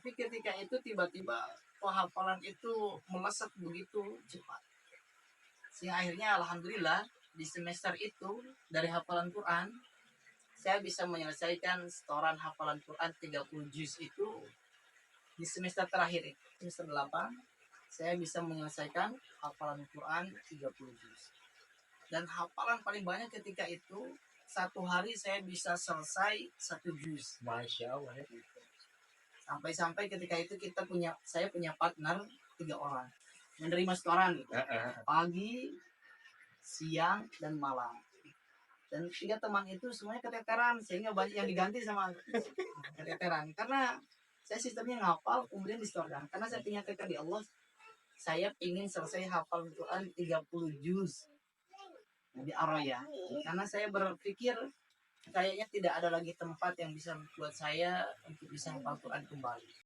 Tapi ketika itu tiba-tiba hafalan itu melesat begitu cepat. Sehingga akhirnya alhamdulillah di semester itu dari hafalan Quran saya bisa menyelesaikan setoran hafalan Quran 30 juz itu di semester terakhir itu, semester 8 saya bisa menyelesaikan hafalan Quran 30 juz. Dan hafalan paling banyak ketika itu satu hari saya bisa selesai 1 juz. Masya Allah ya. Sampai-sampai ketika itu saya punya partner 3 orang menerima setoran gitu. Pagi, siang, dan malam. Dan 3 teman itu semuanya keteteran sehingga banyak yang diganti sama keteteran karena saya sistemnya ngapal kemudian disetorkan karena saya punya tekad di Allah, saya ingin selesai hafal Quran 30 juz di Arroya karena saya berpikir kayaknya tidak ada lagi tempat yang bisa membuat saya untuk bisa hafal Quran kembali.